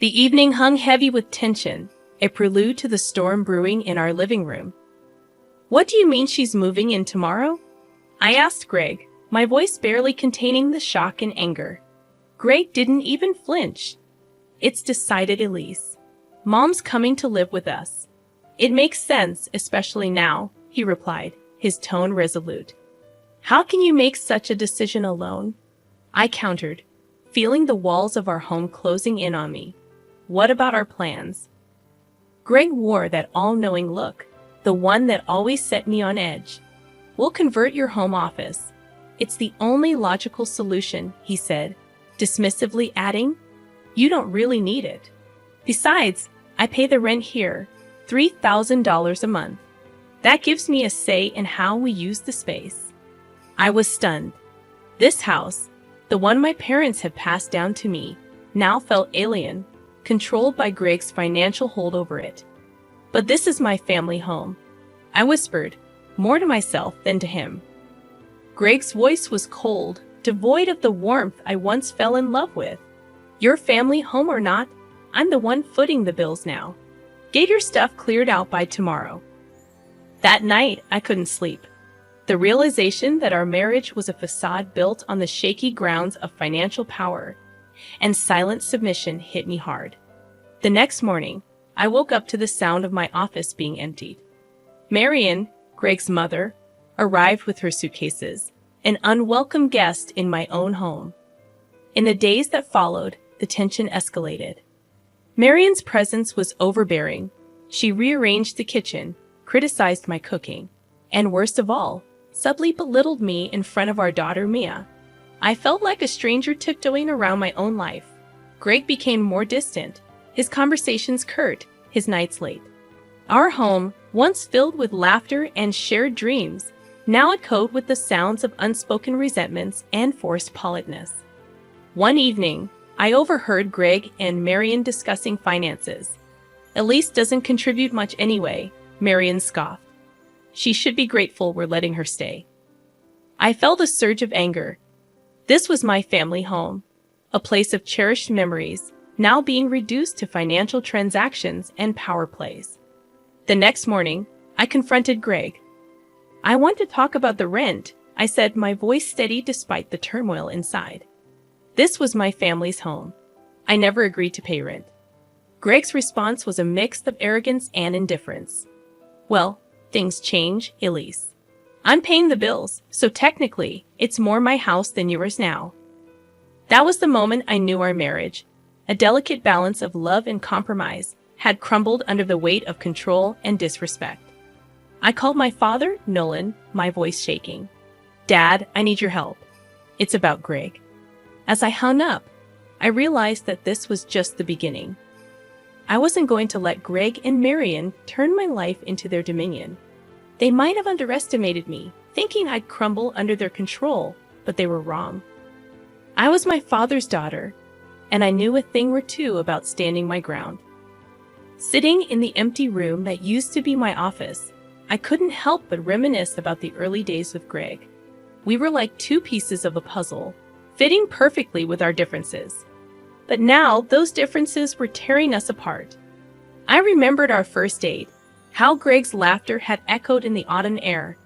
The evening hung heavy with tension, a prelude to the storm brewing in our living room. "What do you mean she's moving in tomorrow?" I asked Greg, my voice barely containing the shock and anger. Greg didn't even flinch. "It's decided, Elise. Mom's coming to live with us." "It makes sense, especially now," he replied, his tone resolute. "How can you make such a decision alone?" I countered, feeling the walls of our home closing in on me. "What about our plans?" Greg wore that all-knowing look, the one that always set me on edge. "We'll convert your home office. It's the only logical solution," he said, dismissively adding, "You don't really need it. Besides, I pay the rent here, $3,000 a month. That gives me a say in how we use the space." I was stunned. This house, the one my parents had passed down to me, now felt alien, controlled by Greg's financial hold over it. "But this is my family home," I whispered, more to myself than to him. Greg's voice was cold, devoid of the warmth I once fell in love with. "Your family home or not, I'm the one footing the bills now. Get your stuff cleared out by tomorrow." That night, I couldn't sleep. The realization that our marriage was a facade built on the shaky grounds of financial power and silent submission hit me hard. The next morning, I woke up to the sound of my office being emptied. Marion, Greg's mother, arrived with her suitcases, an unwelcome guest in my own home. In the days that followed, the tension escalated. Marion's presence was overbearing. She rearranged the kitchen, criticized my cooking, and worst of all, subtly belittled me in front of our daughter Mia. I felt like a stranger tiptoeing around my own life. Greg became more distant, his conversations curt, his nights late. Our home, once filled with laughter and shared dreams, now echoed with the sounds of unspoken resentments and forced politeness. One evening, I overheard Greg and Marion discussing finances. "Elise doesn't contribute much anyway," Marion scoffed. "She should be grateful we're letting her stay." I felt a surge of anger. This was my family home, a place of cherished memories, now being reduced to financial transactions and power plays. The next morning, I confronted Greg. "I want to talk about the rent," I said, my voice steady despite the turmoil inside. This was my family's home. I never agreed to pay rent. Greg's response was a mix of arrogance and indifference. "Well, things change, Elise. I'm paying the bills, so technically, it's more my house than yours now." That was the moment I knew our marriage, a delicate balance of love and compromise, had crumbled under the weight of control and disrespect. I called my father, Nolan, my voice shaking. "Dad, I need your help. It's about Greg." As I hung up, I realized that this was just the beginning. I wasn't going to let Greg and Marion turn my life into their dominion. They might have underestimated me, thinking I'd crumble under their control, but they were wrong. I was my father's daughter, and I knew a thing or two about standing my ground. Sitting in the empty room that used to be my office, I couldn't help but reminisce about the early days with Greg. We were like two pieces of a puzzle, fitting perfectly with our differences. But now, those differences were tearing us apart. I remembered our first date, how Greg's laughter had echoed in the autumn air,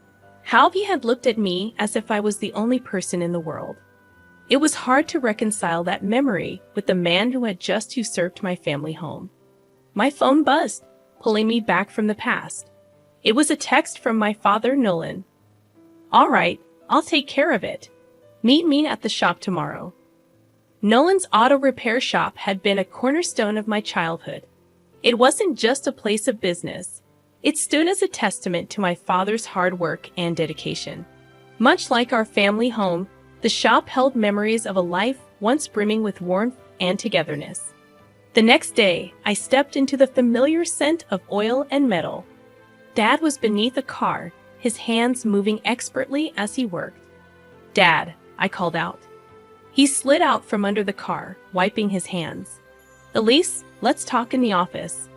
how he had looked at me as if I was the only person in the world. It was hard to reconcile that memory with the man who had just usurped my family home. My phone buzzed, pulling me back from the past. It was a text from my father, Nolan. "All right, I'll take care of it. Meet me at the shop tomorrow." Nolan's auto repair shop had been a cornerstone of my childhood. It wasn't just a place of business. It stood as a testament to my father's hard work and dedication. Much like our family home, the shop held memories of a life once brimming with warmth and togetherness. The next day, I stepped into the familiar scent of oil and metal. Dad was beneath a car, his hands moving expertly as he worked. "Dad," I called out. He slid out from under the car, wiping his hands. "Elise, let's talk in the office."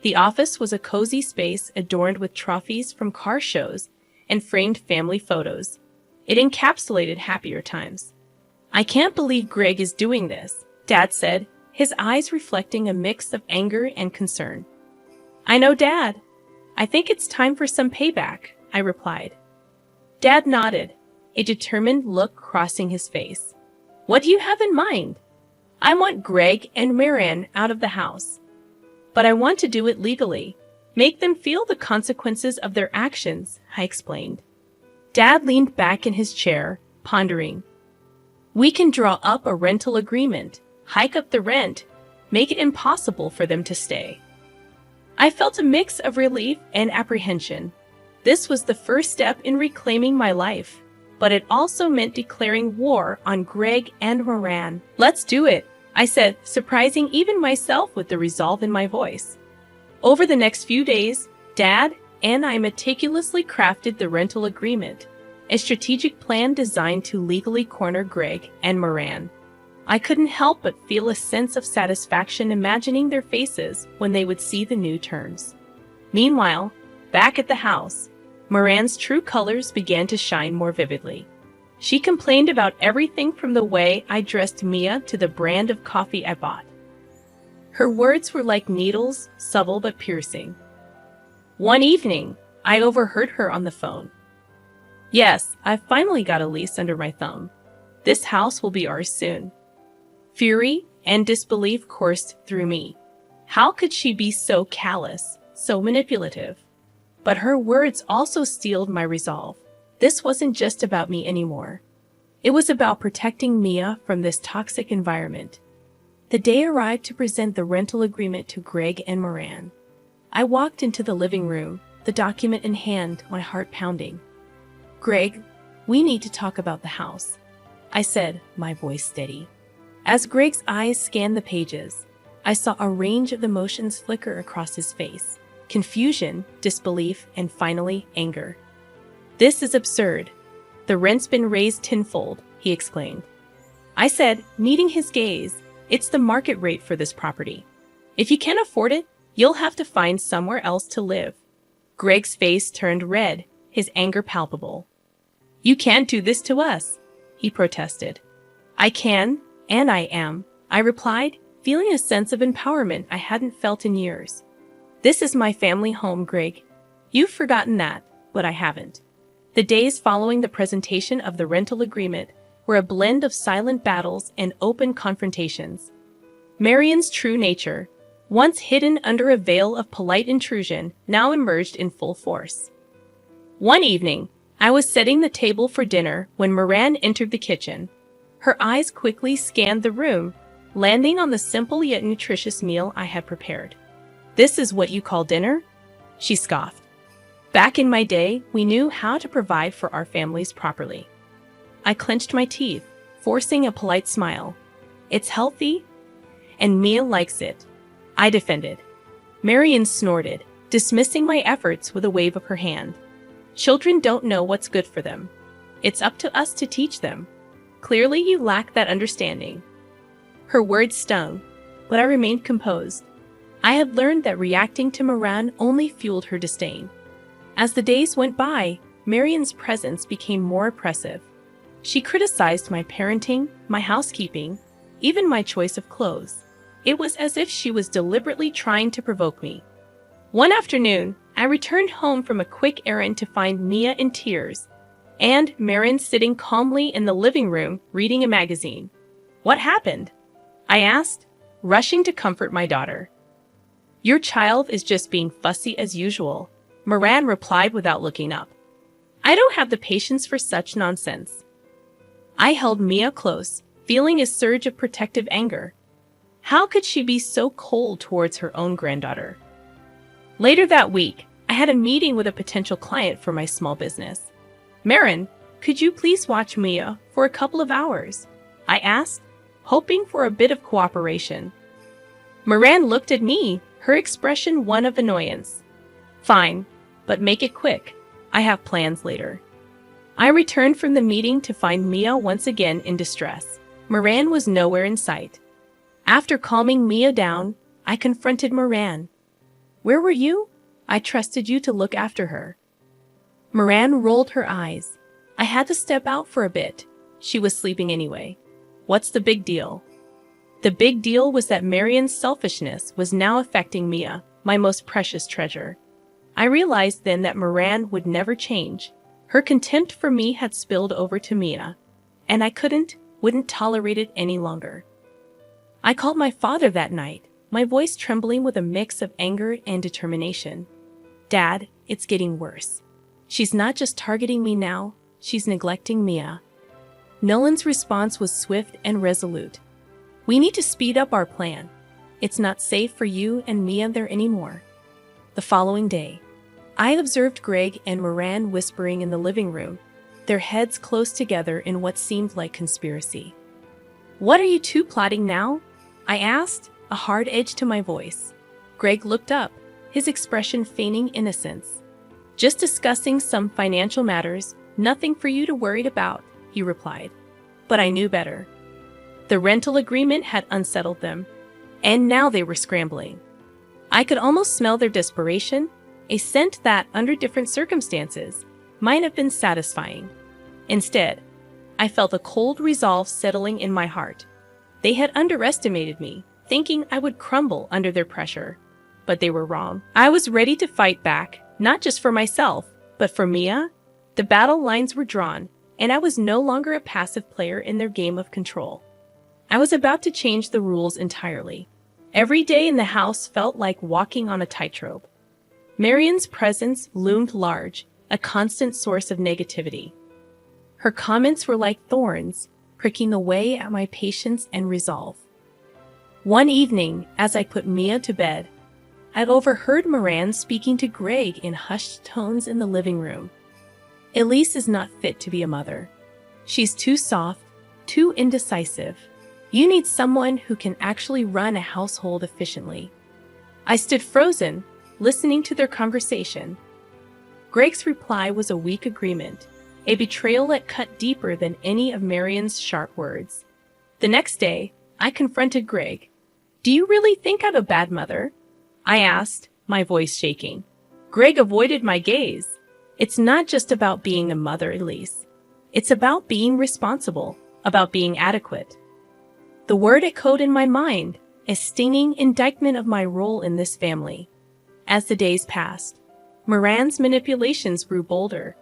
The office was a cozy space adorned with trophies from car shows and framed family photos. It encapsulated happier times. "I can't believe Greg is doing this," Dad said, his eyes reflecting a mix of anger and concern. "I know, Dad. I think it's time for some payback," I replied. Dad nodded, a determined look crossing his face. "What do you have in mind?" "I want Greg and Marianne out of the house. But I want to do it legally. Make them feel the consequences of their actions," I explained. Dad leaned back in his chair, pondering. "We can draw up a rental agreement, hike up the rent, make it impossible for them to stay." I felt a mix of relief and apprehension. This was the first step in reclaiming my life, but it also meant declaring war on Greg and Moran. "Let's do it," I said, surprising even myself with the resolve in my voice. Over the next few days, Dad and I meticulously crafted the rental agreement, a strategic plan designed to legally corner Greg and Moran. I couldn't help but feel a sense of satisfaction imagining their faces when they would see the new terms. Meanwhile, back at the house, Moran's true colors began to shine more vividly. She complained about everything from the way I dressed Mia to the brand of coffee I bought. Her words were like needles, subtle but piercing. One evening, I overheard her on the phone. "Yes, I've finally got a lease under my thumb. This house will be ours soon." Fury and disbelief coursed through me. How could she be so callous, so manipulative? But her words also steeled my resolve. This wasn't just about me anymore. It was about protecting Mia from this toxic environment. The day arrived to present the rental agreement to Greg and Moran. I walked into the living room, the document in hand, my heart pounding. "Greg, we need to talk about the house," I said, my voice steady. As Greg's eyes scanned the pages, I saw a range of emotions flicker across his face. Confusion, disbelief, and finally, anger. "This is absurd. The rent's been raised tenfold," he exclaimed. I said, meeting his gaze, "It's the market rate for this property. If you can't afford it, you'll have to find somewhere else to live." Greg's face turned red, his anger palpable. "You can't do this to us," he protested. "I can, and I am," I replied, feeling a sense of empowerment I hadn't felt in years. "This is my family home, Greg. You've forgotten that, but I haven't." The days following the presentation of the rental agreement were a blend of silent battles and open confrontations. Marian's true nature, once hidden under a veil of polite intrusion, now emerged in full force. One evening, I was setting the table for dinner when Moran entered the kitchen. Her eyes quickly scanned the room, landing on the simple yet nutritious meal I had prepared. "This is what you call dinner?" she scoffed. Back in my day, we knew how to provide for our families properly. I clenched my teeth, forcing a polite smile. "It's healthy, and Mia likes it," I defended. Marian snorted, dismissing my efforts with a wave of her hand. "Children don't know what's good for them. It's up to us to teach them. Clearly you lack that understanding." Her words stung, but I remained composed. I had learned that reacting to Moran only fueled her disdain. As the days went by, Marian's presence became more oppressive. She criticized my parenting, my housekeeping, even my choice of clothes. It was as if she was deliberately trying to provoke me. One afternoon, I returned home from a quick errand to find Mia in tears, and Marian sitting calmly in the living room reading a magazine. "What happened?" I asked, rushing to comfort my daughter. "Your child is just being fussy as usual," Moran replied without looking up. "I don't have the patience for such nonsense." I held Mia close, feeling a surge of protective anger. How could she be so cold towards her own granddaughter? Later that week, I had a meeting with a potential client for my small business. "Marin, could you please watch Mia for a couple of hours?" I asked, hoping for a bit of cooperation. Moran looked at me, her expression one of annoyance. "Fine, but make it quick. I have plans later." I returned from the meeting to find Mia once again in distress. Moran was nowhere in sight. After calming Mia down, I confronted Moran. "Where were you? I trusted you to look after her." Moran rolled her eyes. "I had to step out for a bit. She was sleeping anyway. What's the big deal?" The big deal was that Marion's selfishness was now affecting Mia, my most precious treasure. I realized then that Moran would never change. Her contempt for me had spilled over to Mia, and I wouldn't tolerate it any longer. I called my father that night, my voice trembling with a mix of anger and determination. Dad, it's getting worse. She's not just targeting me now, she's neglecting Mia. Nolan's response was swift and resolute. We need to speed up our plan. It's not safe for you and Mia there anymore. The following day, I observed Greg and Moran whispering in the living room, their heads close together in what seemed like conspiracy. What are you two plotting now? I asked, a hard edge to my voice. Greg looked up, his expression feigning innocence. Just discussing some financial matters, nothing for you to worry about, he replied. But I knew better. The rental agreement had unsettled them, and now they were scrambling. I could almost smell their desperation, a scent that, under different circumstances, might have been satisfying. Instead, I felt a cold resolve settling in my heart. They had underestimated me, thinking I would crumble under their pressure. But they were wrong. I was ready to fight back, not just for myself, but for Mia. The battle lines were drawn, and I was no longer a passive player in their game of control. I was about to change the rules entirely. Every day in the house felt like walking on a tightrope. Marion's presence loomed large, a constant source of negativity. Her comments were like thorns, pricking away at my patience and resolve. One evening, as I put Mia to bed, I'd overheard Moran speaking to Greg in hushed tones in the living room. Elise is not fit to be a mother. She's too soft, too indecisive. You need someone who can actually run a household efficiently. I stood frozen, listening to their conversation. Greg's reply was a weak agreement, a betrayal that cut deeper than any of Marion's sharp words. The next day, I confronted Greg. Do you really think I'm a bad mother? I asked, my voice shaking. Greg avoided my gaze. It's not just about being a mother, Elise. It's about being responsible, about being adequate. The word echoed in my mind, a stinging indictment of my role in this family. As the days passed, Moran's manipulations grew bolder.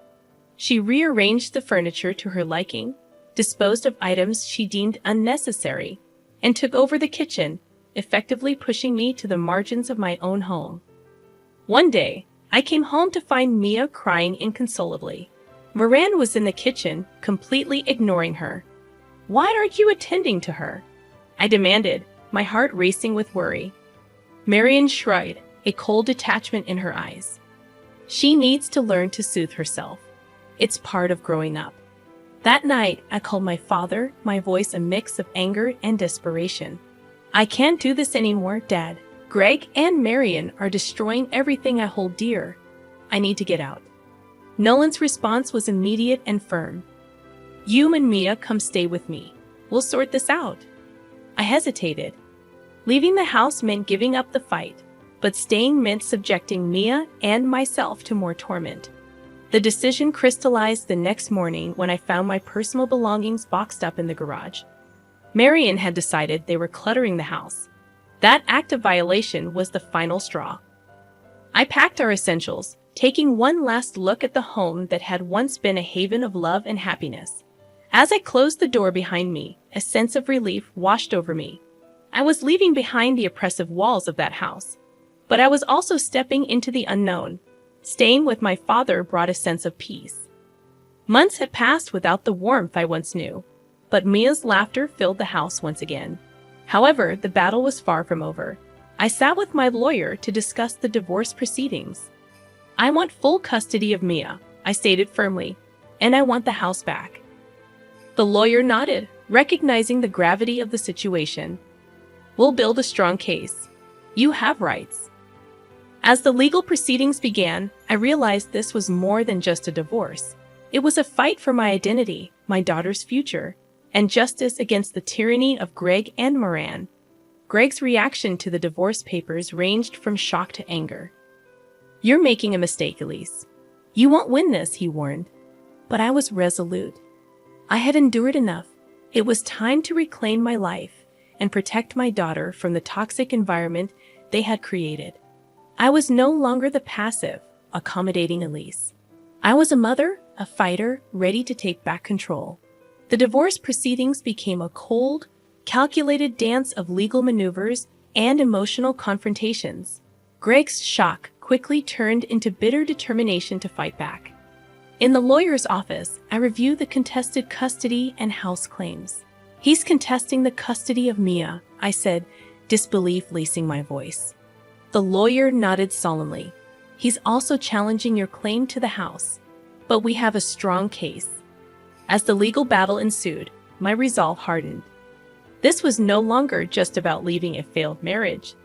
She rearranged the furniture to her liking, disposed of items she deemed unnecessary, and took over the kitchen, effectively pushing me to the margins of my own home. One day, I came home to find Mia crying inconsolably. Moran was in the kitchen, completely ignoring her. Why aren't you attending to her? I demanded, my heart racing with worry. Marion shrugged, a cold detachment in her eyes. She needs to learn to soothe herself. It's part of growing up. That night, I called my father, my voice a mix of anger and desperation. I can't do this anymore, Dad. Greg and Marion are destroying everything I hold dear. I need to get out. Nolan's response was immediate and firm. You and Mia come stay with me. We'll sort this out. I hesitated. Leaving the house meant giving up the fight, but staying meant subjecting Mia and myself to more torment. The decision crystallized the next morning when I found my personal belongings boxed up in the garage. Marion had decided they were cluttering the house. That act of violation was the final straw. I packed our essentials, taking one last look at the home that had once been a haven of love and happiness. As I closed the door behind me, a sense of relief washed over me. I was leaving behind the oppressive walls of that house, but I was also stepping into the unknown. Staying with my father brought a sense of peace. Months had passed without the warmth I once knew, but Mia's laughter filled the house once again. However, the battle was far from over. I sat with my lawyer to discuss the divorce proceedings. I want full custody of Mia, I stated firmly, and I want the house back. The lawyer nodded, recognizing the gravity of the situation. We'll build a strong case. You have rights. As the legal proceedings began, I realized this was more than just a divorce. It was a fight for my identity, my daughter's future, and justice against the tyranny of Greg and Moran. Greg's reaction to the divorce papers ranged from shock to anger. You're making a mistake, Elise. You won't win this, he warned. But I was resolute. I had endured enough. It was time to reclaim my life, and protect my daughter from the toxic environment they had created. I was no longer the passive, accommodating Elise. I was a mother, a fighter, ready to take back control. The divorce proceedings became a cold, calculated dance of legal maneuvers and emotional confrontations. Greg's shock quickly turned into bitter determination to fight back. In the lawyer's office, I reviewed the contested custody and house claims. "He's contesting the custody of Mia," I said, disbelief lacing my voice. The lawyer nodded solemnly. "He's also challenging your claim to the house. But we have a strong case." As the legal battle ensued, my resolve hardened. This was no longer just about leaving a failed marriage.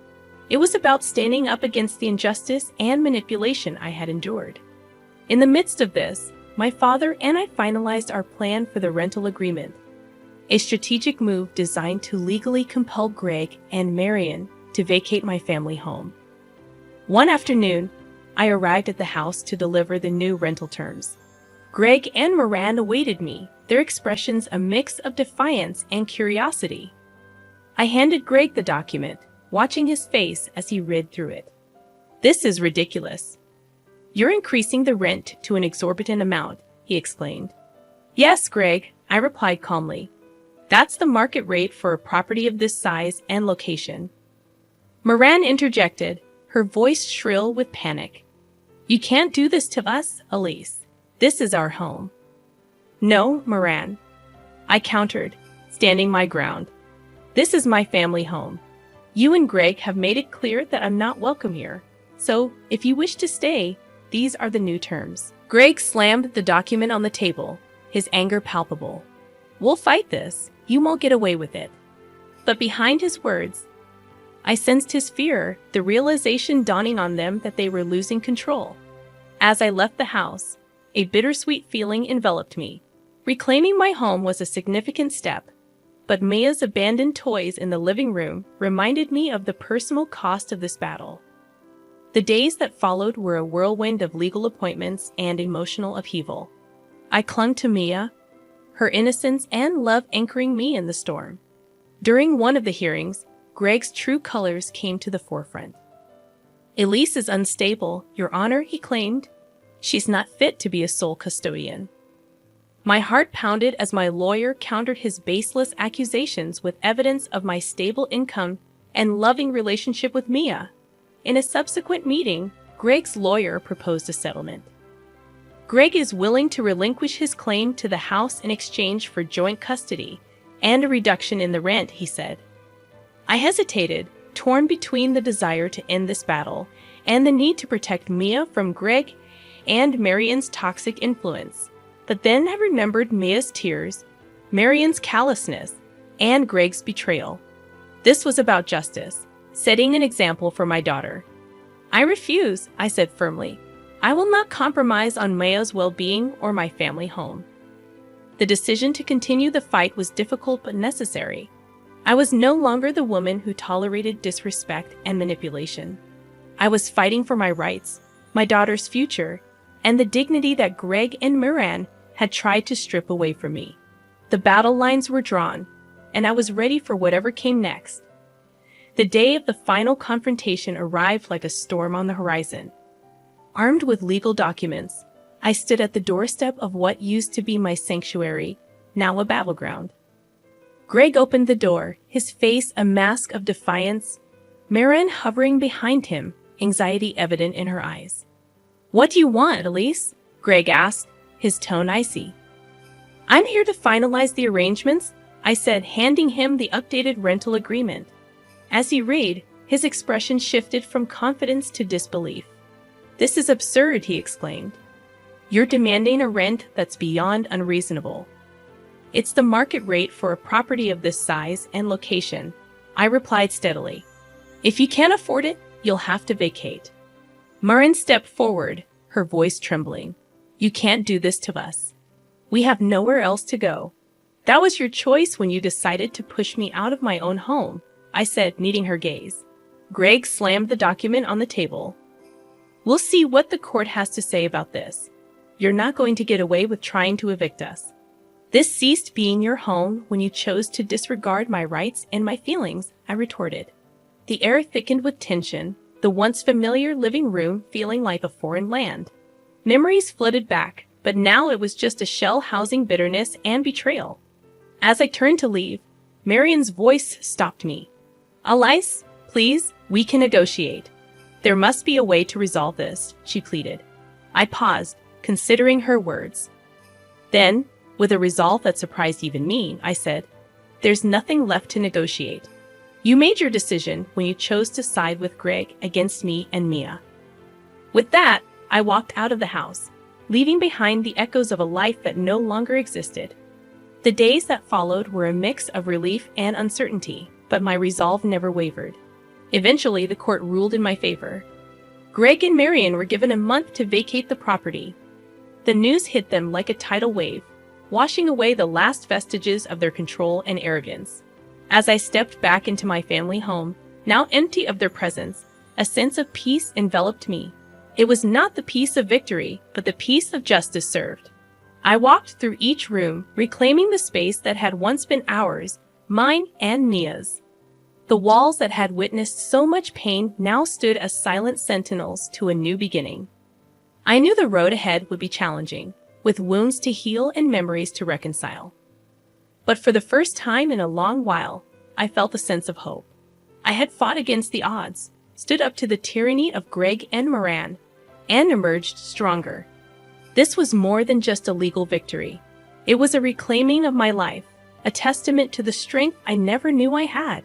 It was about standing up against the injustice and manipulation I had endured. In the midst of this, my father and I finalized our plan for the rental agreement, a strategic move designed to legally compel Greg and Marion to vacate my family home. One afternoon, I arrived at the house to deliver the new rental terms. Greg and Moran awaited me, their expressions a mix of defiance and curiosity. I handed Greg the document, watching his face as he read through it. "This is ridiculous. You're increasing the rent to an exorbitant amount," he explained. "Yes, Greg," I replied calmly. "That's the market rate for a property of this size and location." Moran interjected, her voice shrill with panic. "You can't do this to us, Elise. This is our home." "No, Moran," I countered, standing my ground. "This is my family home. You and Greg have made it clear that I'm not welcome here. So, if you wish to stay, these are the new terms." Greg slammed the document on the table, his anger palpable. "We'll fight this. You won't get away with it." But behind his words, I sensed his fear, the realization dawning on them that they were losing control. As I left the house, a bittersweet feeling enveloped me. Reclaiming my home was a significant step, but Mia's abandoned toys in the living room reminded me of the personal cost of this battle. The days that followed were a whirlwind of legal appointments and emotional upheaval. I clung to Mia, her innocence and love anchoring me in the storm. During one of the hearings, Greg's true colors came to the forefront. "Elise is unstable, Your Honor," he claimed. "She's not fit to be a sole custodian." My heart pounded as my lawyer countered his baseless accusations with evidence of my stable income and loving relationship with Mia. In a subsequent meeting, Greg's lawyer proposed a settlement. Greg is willing to relinquish his claim to the house in exchange for joint custody and a reduction in the rent, he said. I hesitated, torn between the desire to end this battle and the need to protect Mia from Greg and Marion's toxic influence. But then I remembered Mia's tears, Marion's callousness, and Greg's betrayal. This was about justice, setting an example for my daughter. "I refuse," I said firmly. "I will not compromise on Mia's well-being or my family home." The decision to continue the fight was difficult but necessary. I was no longer the woman who tolerated disrespect and manipulation. I was fighting for my rights, my daughter's future, and the dignity that Greg and Moran had tried to strip away from me. The battle lines were drawn, and I was ready for whatever came next. The day of the final confrontation arrived like a storm on the horizon. Armed with legal documents, I stood at the doorstep of what used to be my sanctuary, now a battleground. Greg opened the door, his face a mask of defiance, Marin hovering behind him, anxiety evident in her eyes. "What do you want, Elise?" Greg asked, his tone icy. "I'm here to finalize the arrangements," I said, handing him the updated rental agreement. As he read, his expression shifted from confidence to disbelief. "This is absurd," he exclaimed. "You're demanding a rent that's beyond unreasonable." "It's the market rate for a property of this size and location," I replied steadily. "If you can't afford it, you'll have to vacate." Marin stepped forward, her voice trembling. "You can't do this to us. We have nowhere else to go. That was your choice when you decided to push me out of my own home," I said, meeting her gaze. Greg slammed the document on the table. "We'll see what the court has to say about this. You're not going to get away with trying to evict us." This ceased being your home when you chose to disregard my rights and my feelings, I retorted. The air thickened with tension, the once familiar living room feeling like a foreign land. Memories flooded back, but now it was just a shell housing bitterness and betrayal. As I turned to leave, Marion's voice stopped me. Elise, please, we can negotiate. There must be a way to resolve this, she pleaded. I paused, considering her words. Then, with a resolve that surprised even me, I said, there's nothing left to negotiate. You made your decision when you chose to side with Greg against me and Mia. With that, I walked out of the house, leaving behind the echoes of a life that no longer existed. The days that followed were a mix of relief and uncertainty, but my resolve never wavered. Eventually, the court ruled in my favor. Greg and Marion were given a month to vacate the property. The news hit them like a tidal wave, washing away the last vestiges of their control and arrogance. As I stepped back into my family home, now empty of their presence, a sense of peace enveloped me. It was not the peace of victory, but the peace of justice served. I walked through each room, reclaiming the space that had once been ours, mine and Mia's. The walls that had witnessed so much pain now stood as silent sentinels to a new beginning. I knew the road ahead would be challenging, with wounds to heal and memories to reconcile. But for the first time in a long while, I felt a sense of hope. I had fought against the odds, stood up to the tyranny of Greg and Moran, and emerged stronger. This was more than just a legal victory. It was a reclaiming of my life, a testament to the strength I never knew I had.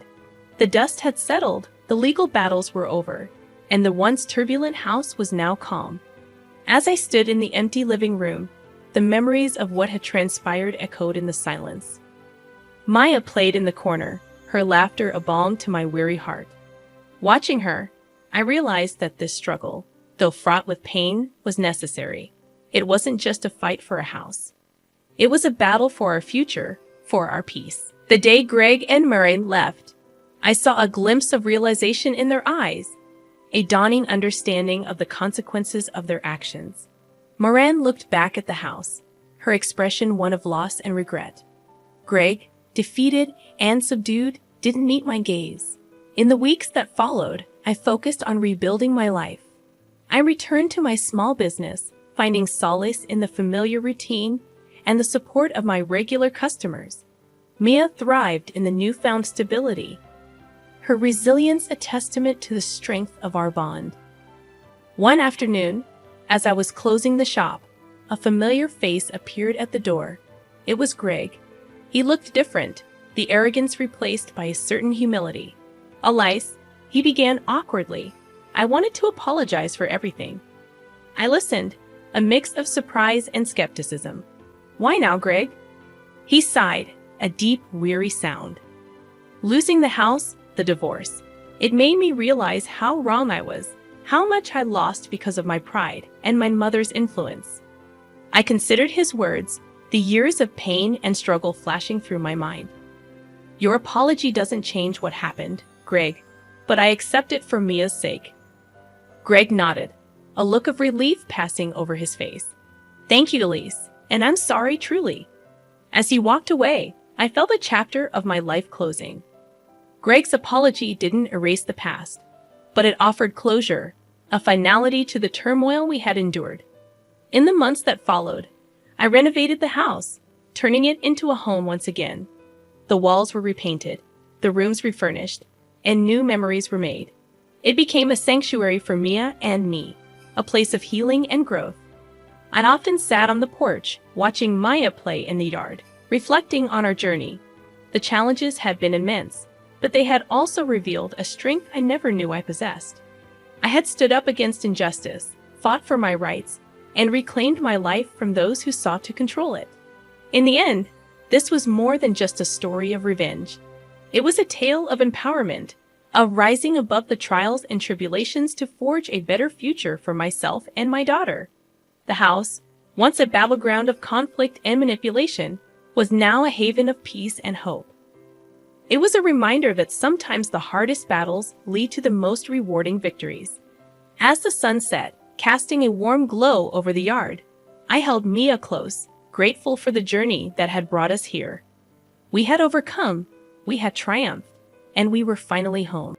The dust had settled, the legal battles were over, and the once turbulent house was now calm. As I stood in the empty living room, the memories of what had transpired echoed in the silence. Maya played in the corner, her laughter a balm to my weary heart. Watching her, I realized that this struggle, though fraught with pain, was necessary. It wasn't just a fight for a house. It was a battle for our future, for our peace. The day Greg and Murray left, I saw a glimpse of realization in their eyes, a dawning understanding of the consequences of their actions. Moran looked back at the house, her expression one of loss and regret. Greg, defeated and subdued, didn't meet my gaze. In the weeks that followed, I focused on rebuilding my life. I returned to my small business, finding solace in the familiar routine and the support of my regular customers. Mia thrived in the newfound stability, her resilience a testament to the strength of our bond. One afternoon, as I was closing the shop, a familiar face appeared at the door. It was Greg. He looked different, the arrogance replaced by a certain humility. Elise, he began awkwardly. I wanted to apologize for everything. I listened, a mix of surprise and skepticism. Why now, Greg? He sighed, a deep, weary sound. Losing the house, the divorce. It made me realize how wrong I was, how much I lost because of my pride and my mother's influence. I considered his words, the years of pain and struggle flashing through my mind. Your apology doesn't change what happened, Greg, but I accept it for Mia's sake. Greg nodded, a look of relief passing over his face. Thank you, Elise, and I'm sorry truly. As he walked away, I felt a chapter of my life closing. Greg's apology didn't erase the past, but it offered closure, a finality to the turmoil we had endured. In the months that followed, I renovated the house, turning it into a home once again. The walls were repainted, the rooms refurnished, and new memories were made. It became a sanctuary for Mia and me, a place of healing and growth. I'd often sat on the porch, watching Maya play in the yard, reflecting on our journey. The challenges had been immense, but they had also revealed a strength I never knew I possessed. I had stood up against injustice, fought for my rights, and reclaimed my life from those who sought to control it. In the end, this was more than just a story of revenge. It was a tale of empowerment, of rising above the trials and tribulations to forge a better future for myself and my daughter. The house, once a battleground of conflict and manipulation, was now a haven of peace and hope. It was a reminder that sometimes the hardest battles lead to the most rewarding victories. As the sun set, casting a warm glow over the yard, I held Mia close, grateful for the journey that had brought us here. We had overcome, we had triumphed, and we were finally home.